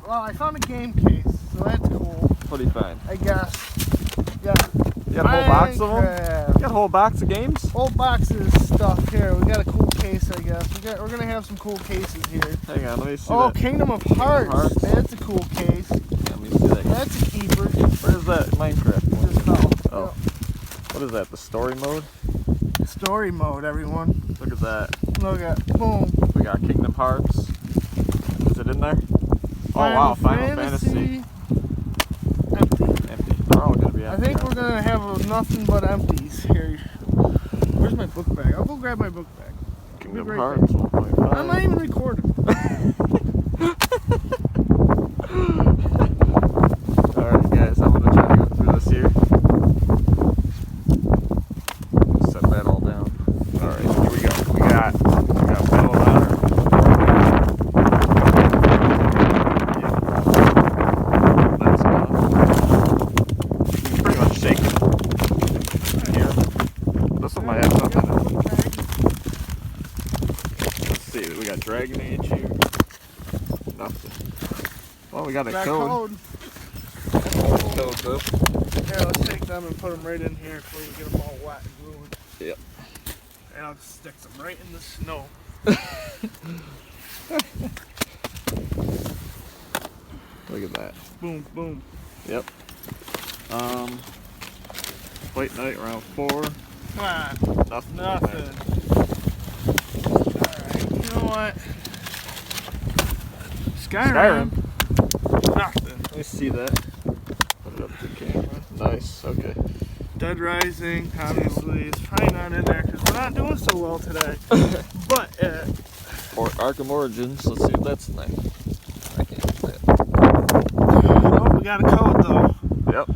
Well, I found a game case, so that's cool. What do you find? I guess. Yeah. You got a whole box of them? You got a whole box of games? Whole boxes stuff here. We got a cool case, I guess. We're gonna have some cool cases here. Hang on, let me see. Oh, that. Kingdom of Hearts. That's a cool case. Let me see that. That's a keeper. Where's that Minecraft one? Just now. Oh. What is that? The story mode? Story mode, everyone. Look at that. Look at boom. We got Kingdom Hearts. Is it in there? Oh wow, Final Fantasy. Empty. Empty. They're all gonna be empty. I think we're gonna have nothing but empties here. Where's my book bag? I'll go grab my book bag. Kingdom Hearts 1.5. I'm not even recording. Alright guys, I'm gonna try to go through this here. Set that all down. Alright, here we go. We got Medal of Honor. That's you can pretty much shake it. Here. This one might have something in it. Let's see, we got Dragon Age here. Nothing. Well, we got a code. Code though. Yeah, let's take them and put them right in here before we get them all wet and ruined. Yep. And I'll just stick them right in the snow. Look at that. Boom, boom. Yep. Late night around 4. Come on. Nothing. Nothing. Alright, you know what? Skyrim. Nothing. Let me see that. Put it up to the camera. Nice. Okay. Dead Rising, obviously, it's probably not in there because we're not doing so well today. But, Or Arkham Origins. Let's see if that's in there. I can't see that. oh, we got a code though. Yep.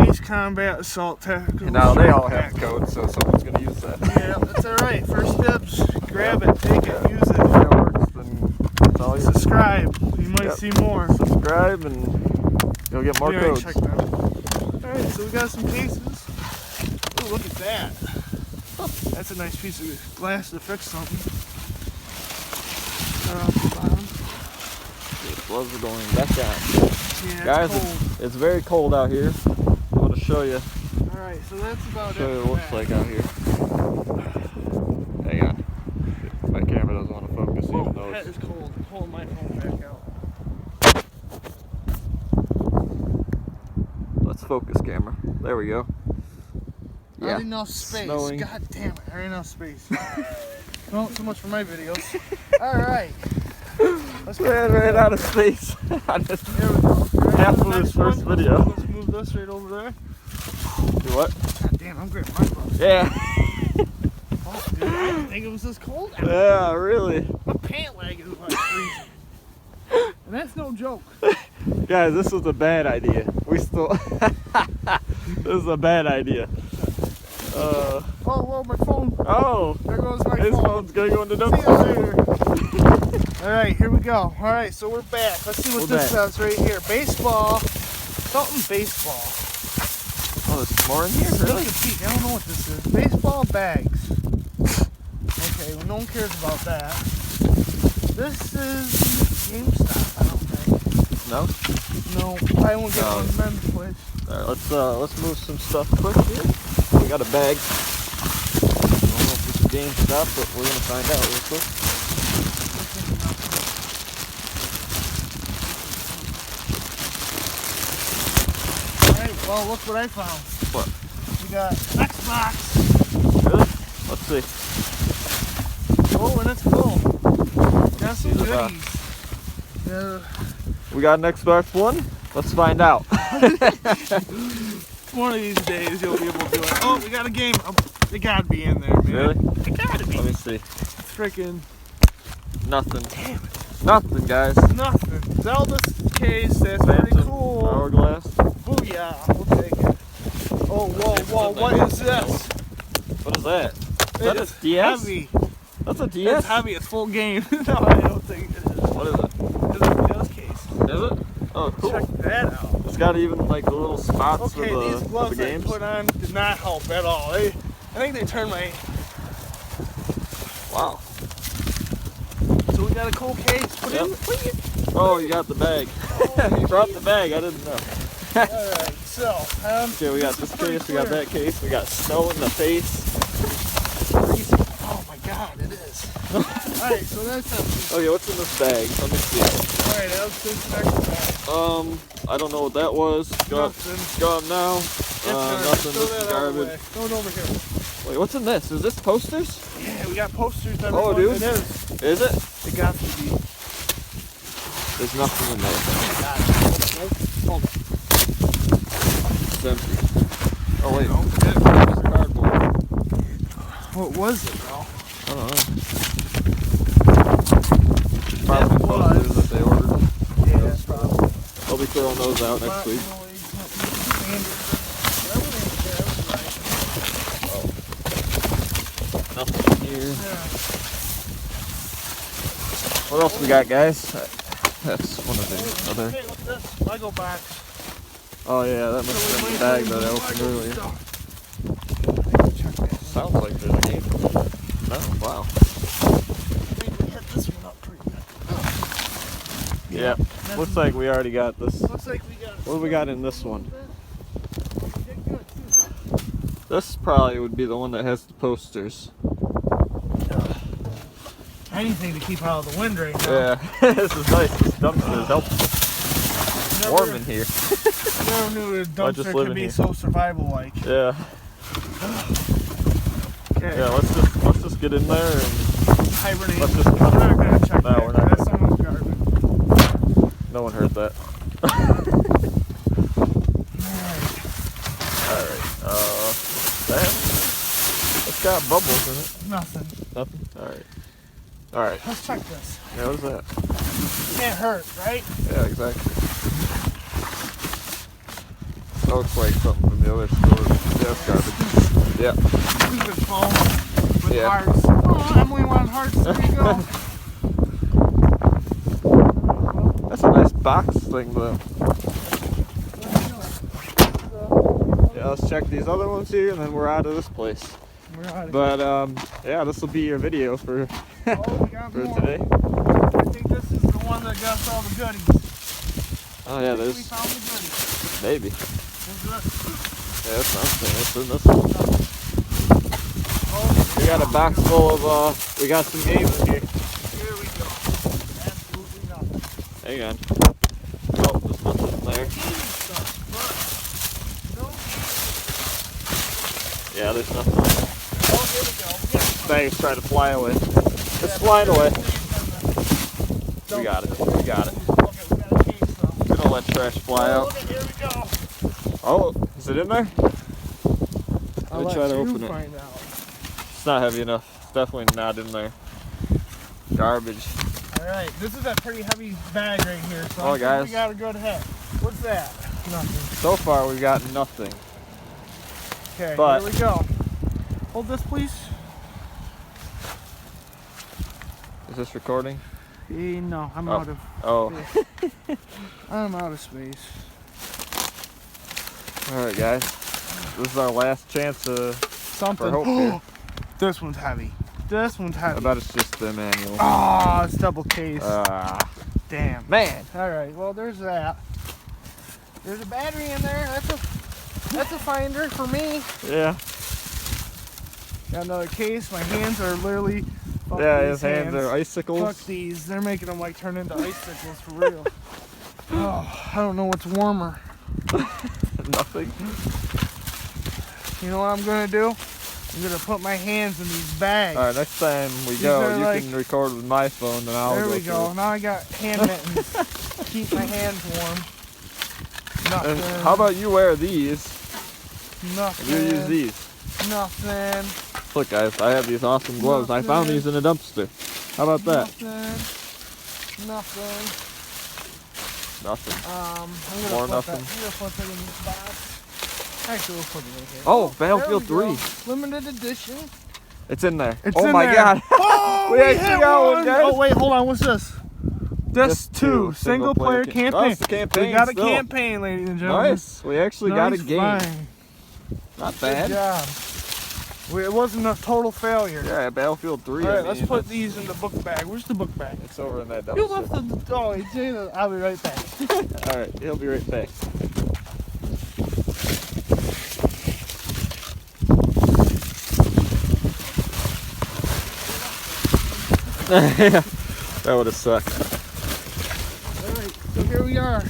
Ace Combat Assault Tactical. And now they all have codes, so someone's gonna use that. Yeah, that's alright. First steps, grab it, take it, use it. If it works, then it's all yours. Subscribe. You might see more. Subscribe and you'll get more codes. Check them. Alright, so we got some cases. Oh, look at that. That's a nice piece of glass to fix something. Off the bottom. The gloves are going back on. Yeah, guys, it's cold. it's very cold out here. I want to show you. Alright, so that's about Show you it. what it looks like out here. Hang on. My camera doesn't want to focus even though That it's... is cold. I'm pulling my phone back out. Let's focus, camera. There we go. Yeah. Not enough space. Snowing. God damn it. There ain't enough space. Well, so much for my videos. Alright. Let's Man ran out of space. There we go. Half of his first video. Let's move this right over there. Do what? God damn, I'm grabbing my phone. Yeah. Oh, dude, I didn't think it was this cold out. Yeah, really. My pant leg is like freezing. And that's no joke. Guys, this was a bad idea. We still... This is a bad idea. Oh, whoa, my phone. Oh. There goes my His phone. phone's gonna go in the See you dumpster. later. Alright, here we go. Alright, so we're back. Let's see what We're this back. says right here. Baseball. Something baseball. Oh, there's more in here? Look Really? at Pete. I don't know what this is. Baseball bags. Okay, well, no one cares about that. This is GameStop, I don't think. No? No, I won't get No. one men's place. Alright, let's move some stuff quick here. We got a bag. I don't know if it's a GameStop, but we're gonna find out real quick. Alright, well, look what I found. What? We got Xbox. Really? Let's see. Oh, and it's cool. Got some See the box. goodies. We got an Xbox One? Let's find out. One of these days you'll be able to do it. Oh, we got a game. Oh, it gotta be in there, man. Really? It gotta be. Let me see. Freaking Nothing. damn it. Nothing, guys. Nothing. Zelda's case, that's pretty Phantom cool. Hourglass. Booyah, we'll take it. Oh, whoa, whoa, what is this? What is that? Is that It's a DS? heavy. That's a DS? It's heavy, it's full game. No, I don't think it is. What is it? It's a DS case. Is it? Oh, cool. Check that out. It's got even like the little spots Okay, for these the gloves I games. put on did not help at all. I think they turned my... Wow. So we got a cool case. Put Yep. in, put it. Oh, Oh, you got the bag. You brought the bag. I didn't know. Alright, so. Okay, we got this case. We got that case. We got snow in the face. Oh my god, it is. Alright, so that's empty. Okay, what's in this bag? Let me see. Alright, let's do the next bag. I don't know what that was. Gone now. Nothing. Throw This is that garbage. Throw it over here. Wait, what's in this? Is this posters? Yeah, we got posters. Oh, dude. It is. Is it? It got to be. There's nothing in there. Hold on. It's empty. Oh, wait. No. There's cardboard. What was it, bro? I don't know. Probably posters that they ordered. Yeah, that's probably. I'll be throwing those out next week. Nothing here. Yeah. What else we got, guys? That's one of the other. Hey, what's this? Lego box. Oh yeah, that must have been the bag that I opened earlier. Sounds like there's a game. No, wow. I think we hit this one up pretty good. Yeah, looks like we already got this. Looks like we got. What do we got in this one? We did good, too. This probably would be the one that has the posters. Anything to keep out of the wind right now. Yeah, this is nice. This dumpster is helpful. Warm in here. Never knew a dumpster could be here. so survival-like. Yeah. Okay. Yeah, let's just get in there and Hibernate. let's just. I'm not gonna check No, that. we're not. That's someone's garbage. No one heard that. Alright. That? It's got bubbles in it. Nothing. Nothing? Alright. Alright. Let's check this. Yeah, what is that? Can't hurt, right? Yeah, exactly. That looks like something from the other store. Yeah, it's garbage. Yeah. Stupid phone with Yeah. hearts. Oh, Emily wanted hearts. There you go. That's a nice box thing, though. Yeah, let's check these other ones here, and then we're out of this place. We're out of But yeah, this will be your video for here. Oh, we got for more. today. I think this is the one that got us all the goodies. Oh yeah, We there's found the goodies. maybe. What's this? Yeah, that's something. What's in this one? Oh, We got a box full of we got some games here. here we go. Absolutely nothing. Hang on. Oh, there's nothing in there. Gaming stuff, but no gaming. Yeah, there's nothing in there. Oh, here we go. Yeah. Bag's trying to fly away. It's flying away. We got it. We got it. Okay, we got a case stuff. Gonna let trash fly Oh, out. look at, here we go. Oh, is it in there? I'll Let me let try to you open it. find out. It's not heavy enough. It's definitely not in there. Garbage. Alright, this is a pretty heavy bag right here, so Oh, I think guys. we got a good head. What's that? Nothing. So far, we've got nothing. Okay, But- here we go. Hold this, please. Is this recording? No, I'm Oh. out of Oh. space. I'm out of space. Alright, guys. This is our last chance for Something. hope here. This one's heavy. This one's I heavy. bet it's just the manual. Ah, it's double case. Damn. Man. Alright, well there's that. There's a battery in there. That's a finder for me. Yeah. Got another case. My hands are literally. Fuck Yeah, these his hands are icicles. Fuck these. They're making them like turn into icicles for real. Oh, I don't know what's warmer. Nothing. You know what I'm gonna do? I'm gonna put my hands in these bags. Alright, next time we These go, are you like- can record with my phone, then I'll There go we go. through. Now I got hand mittens. Keep my hands warm. Nothing. And how about you wear these? Nothing. You use these. Nothing. Look, guys, I have these awesome gloves. I found these in a dumpster. How about that? Nothing. Nothing. I'm gonna More put nothing. That, I'm gonna put it in this box. Actually, we'll put it right here. Oh, There Battlefield we go. 3. Limited edition. It's in there. It's oh in my there. god. Oh, We actually hit got one, guys. Oh wait, hold on. What's this? This Just two single player Oh, campaign. it's a campaign. We got a still. campaign, ladies and gentlemen. Nice. We actually got a Nice game. find. Not Good bad. job. It wasn't a total failure. Yeah, Battlefield 3. All right, I mean, let's put these in the book bag. Where's the book bag? It's over in that You dumpster. left the. Oh, Jada, I'll be right back. All right, he'll be right back. That would have sucked. Alright, so here we are.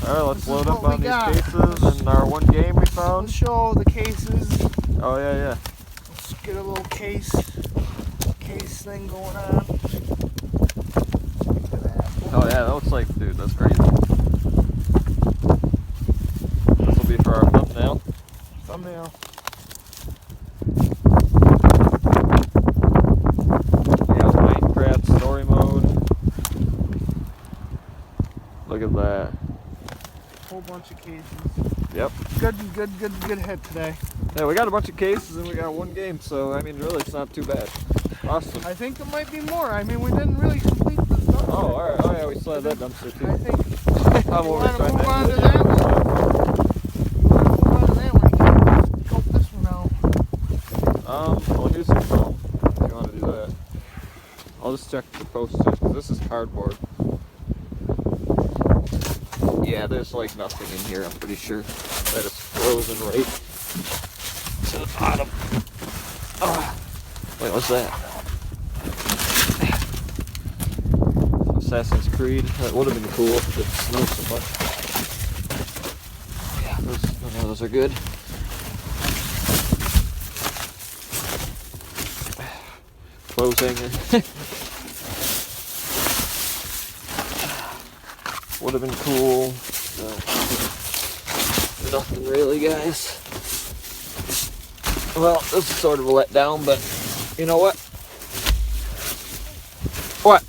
Alright, let's This is load up what on we these got. cases and our one game we found. Let's show the cases. Oh, yeah. Let's get a little case thing going on. Look at that. Oh, yeah, that looks like, dude, that's crazy. This will be for our thumbnail. Thumbnail. We got Minecraft story mode. Look at that. Whole bunch of cases. Yep. Good hit today. Yeah, we got a bunch of cases and we got one game, so I mean, really, it's not too bad. Awesome. I think it might be more. I mean, we didn't really complete the dumpster. Oh, alright. Oh, yeah, we still have that dumpster, too. I think. I'm You over want to trying move on to to that one? You want to move on to that one? You can scope this one out. Well, here's the phone. If you want to do that. I'll just check the postage. This is cardboard. Yeah, there's like nothing in here, I'm pretty sure. That is frozen right to the bottom. Wait, what's that? Assassin's Creed. That would have been cool if it snowed so much. Yeah, those are good. Clothes hanger. Would have been cool. Nothing really, guys. Well, this is sort of a letdown, but you know what? What?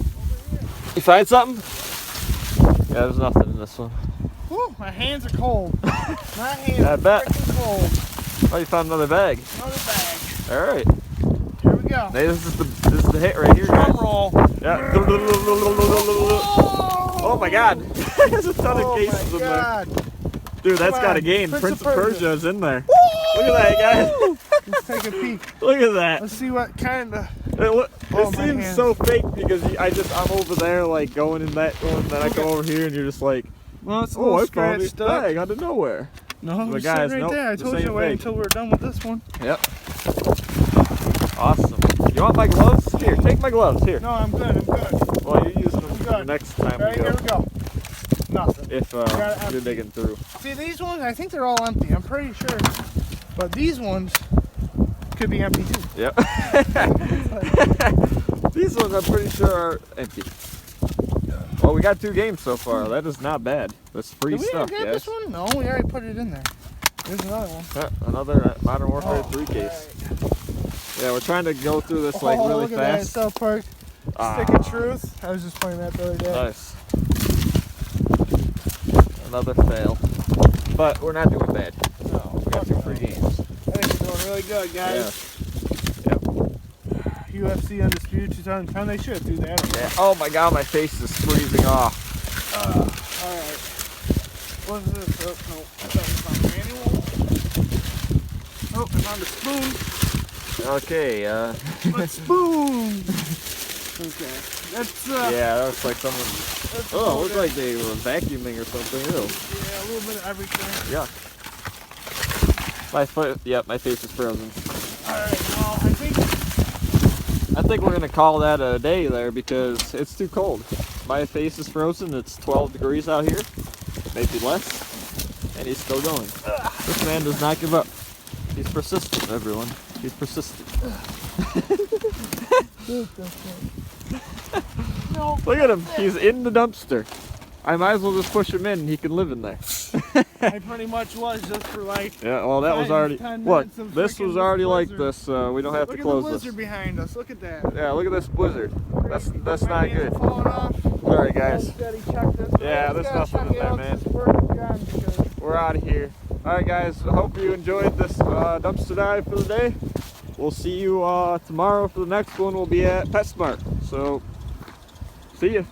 You find something? Yeah, there's nothing in this one. Whew, my hands are cold. My hands I are bet. freaking cold. Oh, you found another bag. Another bag. All right. Here we go. Hey, this is the hit right here, guys. Drum roll. Yeah. Oh my God. There's a ton of cases in there. Dude, that's got a game. Prince of Persia is in there. Look at that, guys. Let's take a peek. Look at that. Let's see what kind of. It seems so fake because I'm over there like going in that one, then I come over here and you're just like, Well, it's a oh, little I found this scratched up. bag out of nowhere. No, But it's guys, sitting right nope, there. I the told you same to wait thing. until we're done with this one. Yep. Awesome. You want my gloves? Here, take my gloves. Here. No, I'm good. I'm good. Well, you use them I'm the good. next time Right, we go. here we go. Nothing. If Got it you're empty. digging through. See, these ones, I think they're all empty. I'm pretty sure. But these ones could be empty too. Yep. These ones I'm pretty sure are empty. Well, we got 2 games so far. That is not bad. That's free Did we stuff, already get guys. this one? No, we already put it in there. There's another one. Another Modern Warfare 3 all case. right. Yeah, we're trying to go through this like really look at that, fast. South Park. Stick of Truth. I was just playing that the other day. Nice. Another fail. But we're not doing bad. No, We got 2 free games. I think we're doing really good, guys. Yep. UFC Undisputed 2010. They should do that. Yeah. Oh my God, my face is freezing off. Alright. What is this? Oh, no. I thought we found a manual. Oh, I found a spoon. Okay. But spoon! Okay. That's, Yeah, that looks like someone. that's Oh, it looked okay. like they were vacuuming or something. Ew. Yeah, a little bit of everything. Yuck. My foot. Yep, my face is frozen. Alright, well, I think we're gonna call that a day there because it's too cold. My face is frozen. It's 12 degrees out here, maybe less, and he's still going. This man does not give up. He's persistent, everyone. He's persistent. no, Look at him. He's in the dumpster. I might as well just push him in and he can live in there. I pretty much was just for like. Yeah, well, that was 10 already. 10 Look, minutes of this was freaking already like blizzard. this. We don't have to Look close at the blizzard this. behind us. Look at that. Yeah, look at this blizzard. That's My not hands good. are falling off. Sorry, guys. Steady, check this. Yeah, I there's just nothing gotta in there, check man. out this work gun because We're out of here. All right, guys. I hope you enjoyed this dumpster dive for the day. We'll see you tomorrow for the next one. We'll be at PetSmart. So, see ya.